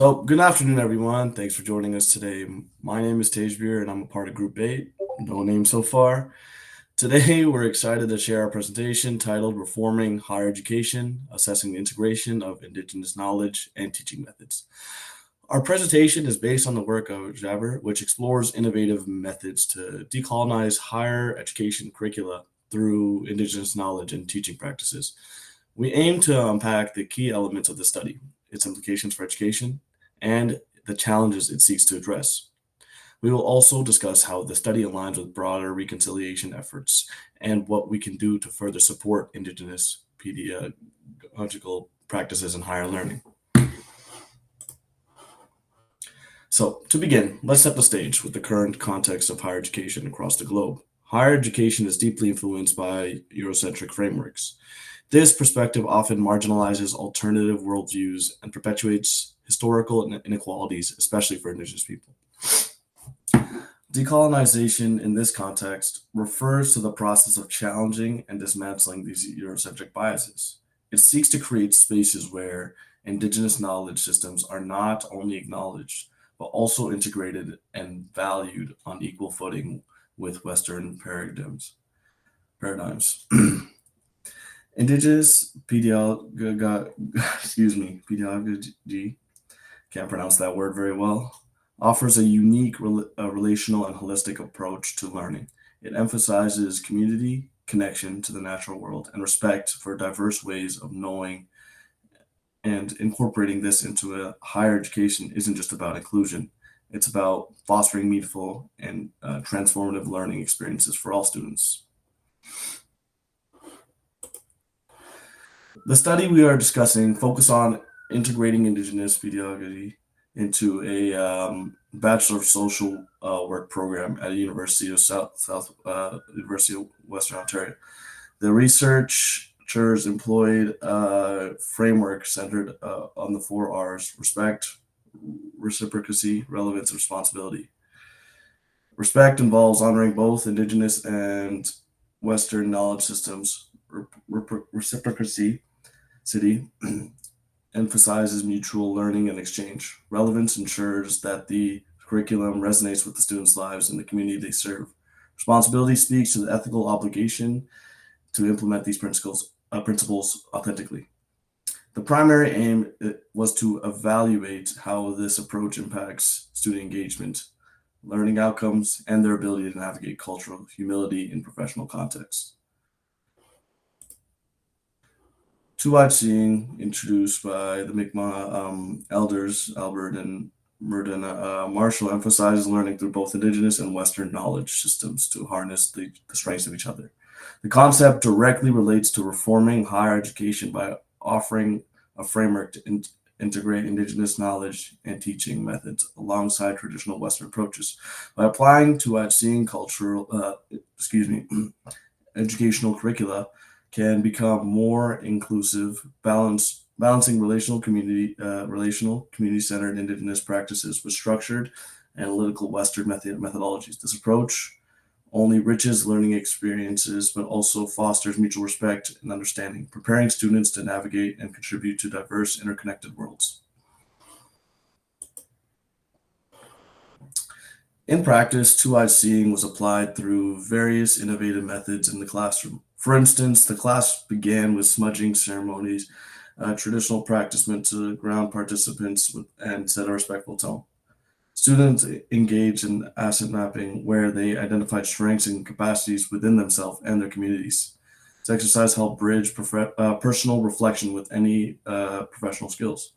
So, good afternoon, everyone. Thanks for joining us today. My name is Tes G8, and I'm a part of Group 8. No name so far. Today, we're excited to share our presentation titled Reforming Higher Education, Assessing the Integration of Indigenous Knowledge and Teaching Methods. Our presentation is based on the work of Jaber, which explores innovative methods to decolonize higher education curricula through Indigenous knowledge and teaching practices. We aim to unpack the key elements of the study, its implications for education, and the challenges it seeks to address. We will also discuss how the study aligns with broader reconciliation efforts and what we can do to further support Indigenous pedagogical practices in higher learning. So, to begin, let's set the stage with the current context of higher education across the globe. Higher education is deeply influenced by Eurocentric frameworks. This perspective often marginalizes alternative worldviews and perpetuates historical inequalities, especially for Indigenous people. Decolonization in this context refers to the process of challenging and dismantling these Eurocentric biases. It seeks to create spaces where Indigenous knowledge systems are not only acknowledged, but also integrated and valued on equal footing with Western paradigms. Indigenous pedagogy, can't pronounce that word very well, offers a unique relational and holistic approach to learning. It emphasizes community, connection to the natural world, and respect for diverse ways of knowing. And incorporating this into a higher education isn't just about inclusion, it's about fostering meaningful and transformative learning experiences for all students. The study we are discussing focus on integrating Indigenous pedagogy into a Bachelor of Social Work program at a University of University of Western Ontario. The researchers employed a framework centered on the four R's: respect, reciprocity, relevance, and responsibility. Respect involves honoring both Indigenous and Western knowledge systems. Reciprocity emphasizes mutual learning and exchange. Relevance ensures that the curriculum resonates with the students' lives and the community they serve. Responsibility speaks to the ethical obligation to implement these principles authentically. The primary aim was to evaluate how this approach impacts student engagement, learning outcomes, and their ability to navigate cultural humility in professional contexts. Two-eyed seeing, introduced by the Mi'kmaq elders, Albert and Murden Marshall, emphasizes learning through both Indigenous and Western knowledge systems to harness the strengths of each other. The concept directly relates to reforming higher education by offering a framework to integrate Indigenous knowledge and teaching methods alongside traditional Western approaches. By applying two-eyed seeing educational curricula can become more inclusive, balancing relational community-centered Indigenous practices with structured, analytical Western methodologies. This approach only enriches learning experiences, but also fosters mutual respect and understanding, preparing students to navigate and contribute to diverse, interconnected worlds. In practice, two-eyed seeing was applied through various innovative methods in the classroom. For instance, the class began with smudging ceremonies, a traditional practice meant to ground participants and set a respectful tone. Students engaged in asset mapping, where they identified strengths and capacities within themselves and their communities. This exercise helped bridge personal reflection with any professional skills.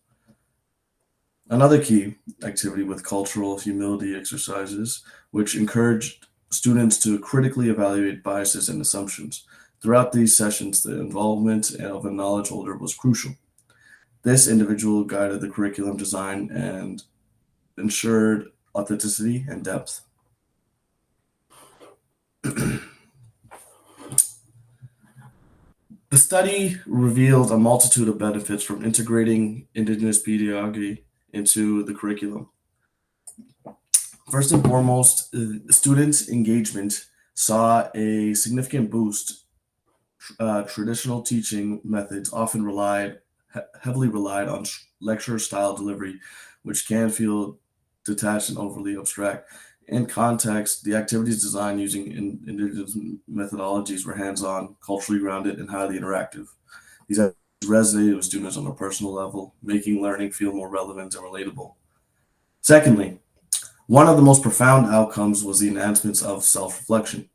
Another key activity with cultural humility exercises, which encouraged students to critically evaluate biases and assumptions. Throughout these sessions, the involvement of a knowledge holder was crucial. This individual guided the curriculum design and ensured authenticity and depth. The study revealed a multitude of benefits from integrating Indigenous pedagogy into the curriculum. First and foremost, students' engagement saw a significant boost. Traditional teaching methods often relied heavily relied on lecture style delivery, which can feel detached and overly abstract. In context, the activities designed using indigenous methodologies were hands on, culturally grounded, and highly interactive. These activities resonated with students on a personal level, making learning feel more relevant and relatable. Secondly, one of the most profound outcomes was the enhancements of self reflection.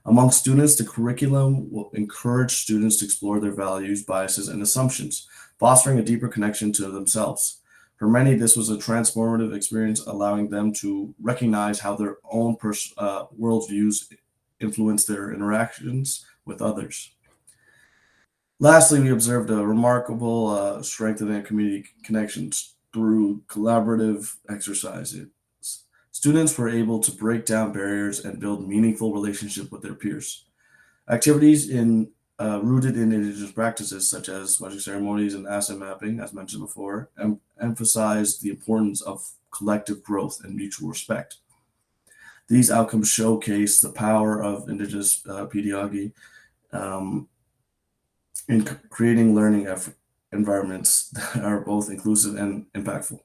Among students, the curriculum will encourage students to explore their values, biases, and assumptions, fostering a deeper connection to themselves. For many, this was a transformative experience, allowing them to recognize how their own worldviews influence their interactions with others. Lastly, we observed a remarkable strengthening of community connections through collaborative exercises. Students were able to break down barriers and build meaningful relationships with their peers. Activities rooted in indigenous practices such as magic ceremonies and asset mapping, as mentioned before, emphasize the importance of collective growth and mutual respect. These outcomes showcase the power of indigenous pedagogy um, in creating learning environments that are both inclusive and impactful.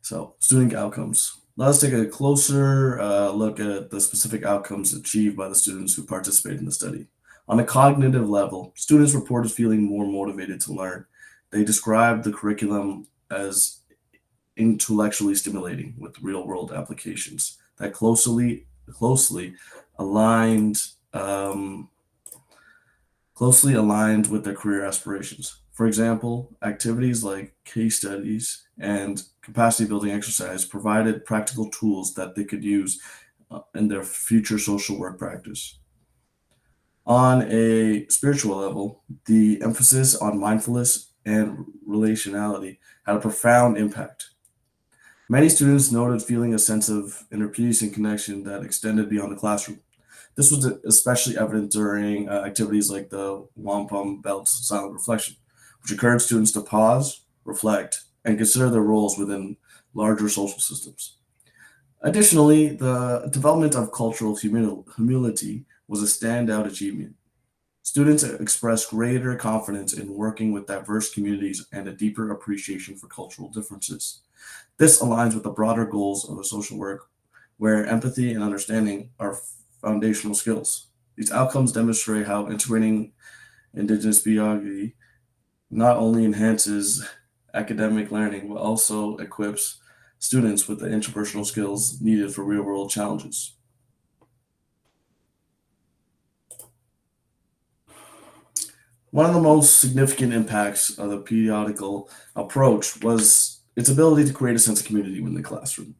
So, student outcomes. Let us take a closer look at the specific outcomes achieved by the students who participated in the study. On a cognitive level, students reported feeling more motivated to learn. They described the curriculum as intellectually stimulating with real-world applications that closely aligned um, closely aligned with their career aspirations. For example, activities like case studies and capacity building exercise provided practical tools that they could use in their future social work practice. On a spiritual level, the emphasis on mindfulness and relationality had a profound impact. Many students noted feeling a sense of inner peace and connection that extended beyond the classroom. This was especially evident during activities like the Wampum Belt Silent Reflection, which encouraged students to pause, reflect, and consider their roles within larger social systems. Additionally, the development of cultural humility was a standout achievement. Students expressed greater confidence in working with diverse communities and a deeper appreciation for cultural differences. This aligns with the broader goals of a social work where empathy and understanding are foundational skills. These outcomes demonstrate how integrating Indigenous pedagogy not only enhances academic learning, but also equips students with the interpersonal skills needed for real world challenges. One of the most significant impacts of the periodical approach was its ability to create a sense of community within the classroom.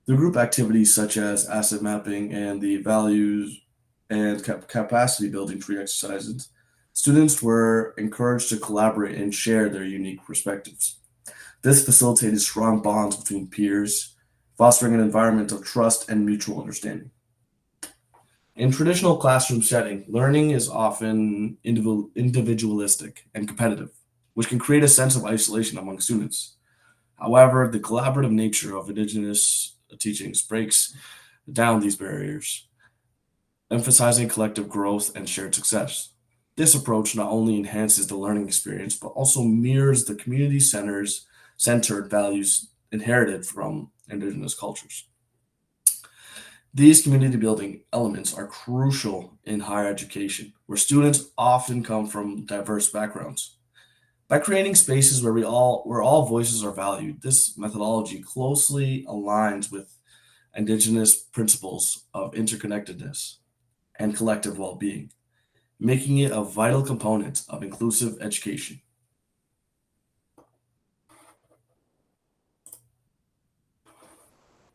The group activities such as asset mapping and the values and capacity building tree exercises, students were encouraged to collaborate and share their unique perspectives. This facilitated strong bonds between peers, fostering an environment of trust and mutual understanding. In traditional classroom setting, learning is often individualistic and competitive, which can create a sense of isolation among students. However, the collaborative nature of Indigenous teachings breaks down these barriers, emphasizing collective growth and shared success. This approach not only enhances the learning experience, but also mirrors the community centered values inherited from Indigenous cultures. These community building elements are crucial in higher education, where students often come from diverse backgrounds. By creating spaces where all voices are valued, this methodology closely aligns with Indigenous principles of interconnectedness and collective well-being, making it a vital component of inclusive education.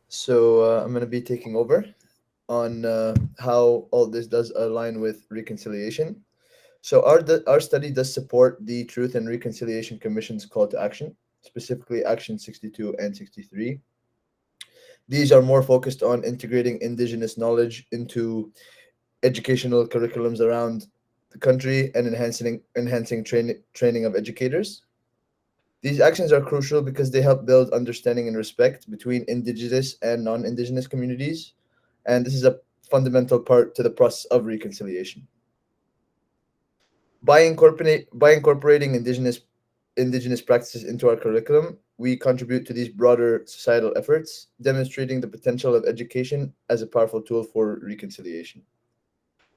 So I'm going to be taking over on how all this does align with reconciliation. So our study does support the Truth and Reconciliation Commission's call to action, specifically Action 62 and 63. These are more focused on integrating indigenous knowledge into educational curriculums around the country and enhancing training of educators. These actions are crucial because they help build understanding and respect between indigenous and non-indigenous communities, and this is a fundamental part to the process of reconciliation. By incorporating indigenous practices into our curriculum, we contribute to these broader societal efforts, demonstrating the potential of education as a powerful tool for reconciliation.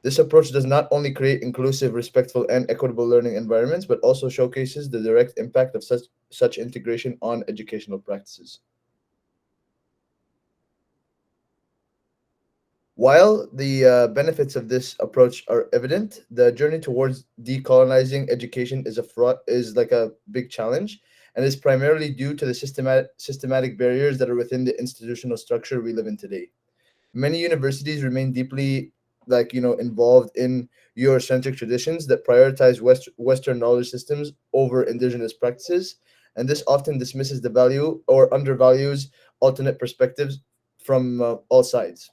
This approach does not only create inclusive, respectful, and equitable learning environments, but also showcases the direct impact of such integration on educational practices. While the benefits of this approach are evident, the journey towards decolonizing education is like a big challenge, and is primarily due to the systematic barriers that are within the institutional structure we live in today. Many universities remain deeply involved in Eurocentric traditions that prioritize Western knowledge systems over indigenous practices, and this often dismisses the value or undervalues alternate perspectives from all sides.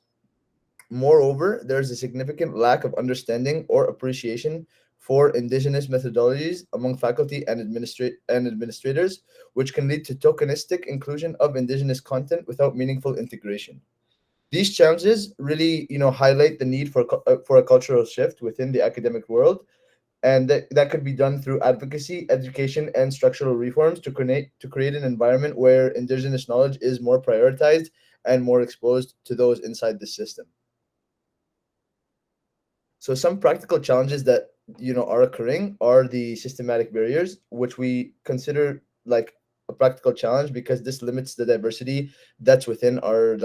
Moreover, there is a significant lack of understanding or appreciation for indigenous methodologies among faculty and administrators, which can lead to tokenistic inclusion of indigenous content without meaningful integration. These challenges really, highlight the need for a cultural shift within the academic world, and that could be done through advocacy, education, and structural reforms to create an environment where indigenous knowledge is more prioritized and more exposed to those inside the system. So some practical challenges that are occurring are the systematic barriers, which we consider like a practical challenge because this limits the diversity that's within our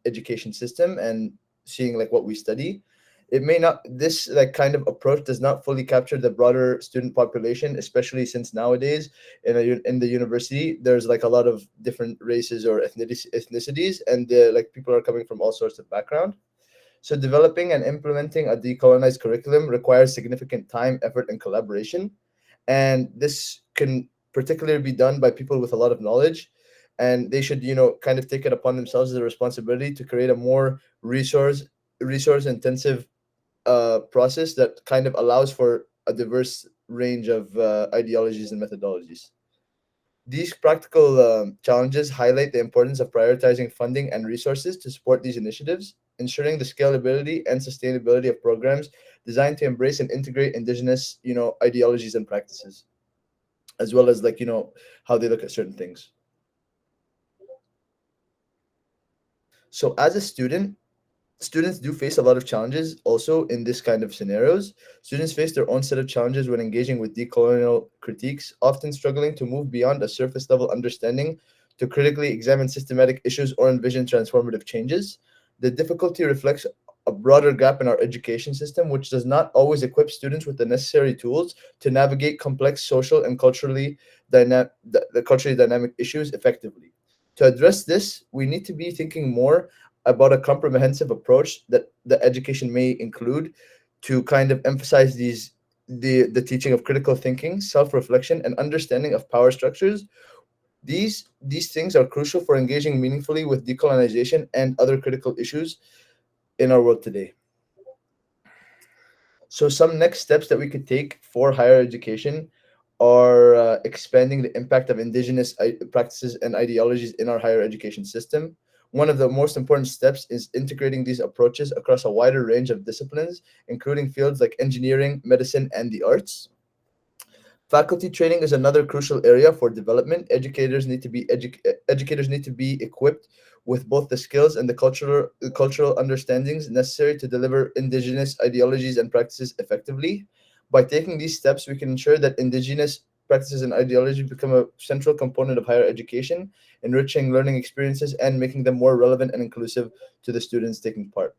education system and seeing like what we study. It may not This like kind of approach does not fully capture the broader student population, especially since nowadays in the university there's like a lot of different races or ethnicities, and like people are coming from all sorts of background. So, developing and implementing a decolonized curriculum requires significant time, effort, and collaboration. And this can particularly be done by people with a lot of knowledge. And they should, kind of take it upon themselves as a responsibility to create a more resource intensive process that kind of allows for a diverse range of ideologies and methodologies. These practical challenges highlight the importance of prioritizing funding and resources to support these initiatives, ensuring the scalability and sustainability of programs designed to embrace and integrate indigenous, ideologies and practices, as well as how they look at certain things. So, as a student, students do face a lot of challenges also in this kind of scenarios. Students face their own set of challenges when engaging with decolonial critiques, often struggling to move beyond a surface level understanding to critically examine systematic issues or envision transformative changes. The difficulty reflects a broader gap in our education system, which does not always equip students with the necessary tools to navigate complex social and culturally dynamic issues effectively. To address this, we need to be thinking more about a comprehensive approach that the education may include to kind of emphasize the teaching of critical thinking, self-reflection, and understanding of power structures. These things are crucial for engaging meaningfully with decolonization and other critical issues in our world today. So, some next steps that we could take for higher education are expanding the impact of indigenous practices and ideologies in our higher education system. One of the most important steps is integrating these approaches across a wider range of disciplines, including fields like engineering, medicine, and the arts. Faculty training is another crucial area for development. Educators need to be equipped with both the skills and the cultural understandings necessary to deliver indigenous ideologies and practices effectively. By taking these steps, we can ensure that indigenous practices and ideologies become a central component of higher education, enriching learning experiences and making them more relevant and inclusive to the students taking part.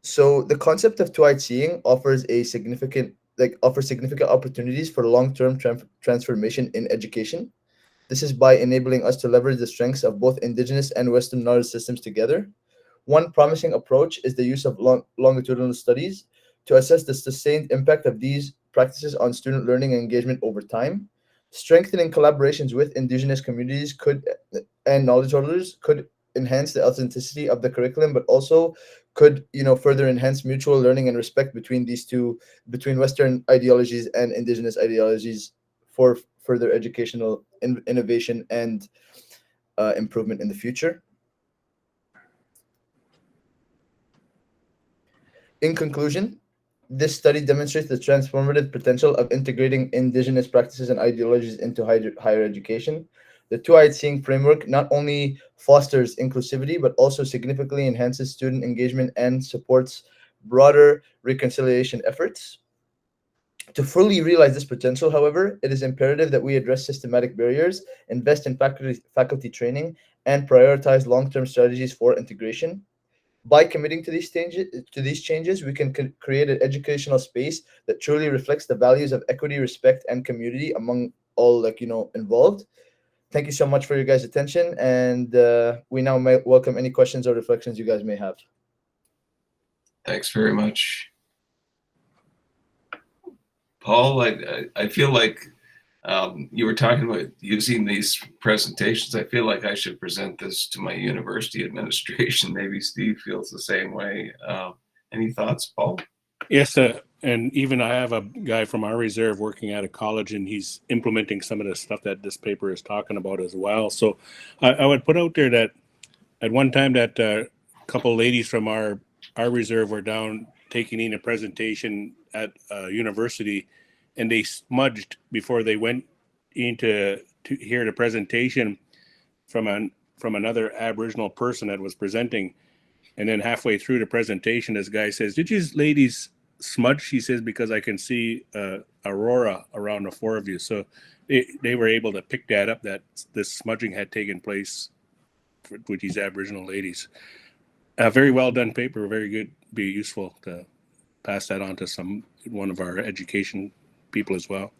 So the concept of two-eyed seeing offers significant opportunities for long-term transformation in education. This is by enabling us to leverage the strengths of both indigenous and Western knowledge systems together. One promising approach is the use of longitudinal studies to assess the sustained impact of these practices on student learning and engagement over time. Strengthening collaborations with indigenous communities and knowledge holders could enhance the authenticity of the curriculum, but also could further enhance mutual learning and respect between Western ideologies and indigenous ideologies for further educational innovation and improvement in the future. In conclusion, this study demonstrates the transformative potential of integrating indigenous practices and ideologies into higher education. The two-eyed seeing framework not only fosters inclusivity, but also significantly enhances student engagement and supports broader reconciliation efforts. To fully realize this potential, however, it is imperative that we address systematic barriers, invest in faculty training, and prioritize long-term strategies for integration. By committing to these changes, we can create an educational space that truly reflects the values of equity, respect, and community among all, involved. Thank you so much for your guys' attention, and we now may welcome any questions or reflections you guys may have. Thanks very much. Paul, I feel like you were talking about using these presentations. I feel like I should present this to my university administration. Maybe Steve feels the same way. Any thoughts, Paul? Yes, and even I have a guy from our reserve working at a college, and he's implementing some of the stuff that this paper is talking about as well. So I would put out there that at one time that a couple ladies from our reserve were down taking in a presentation at a university, and they smudged before they went in to hear the presentation from another Aboriginal person that was presenting. And then halfway through the presentation, this guy says, "Did you ladies smudge?" She says, "Because I can see aurora around the four of you." So they were able to pick that up, that this smudging had taken place with these Aboriginal ladies. A very well done paper, very good. Be useful to pass that on to one of our education people as well.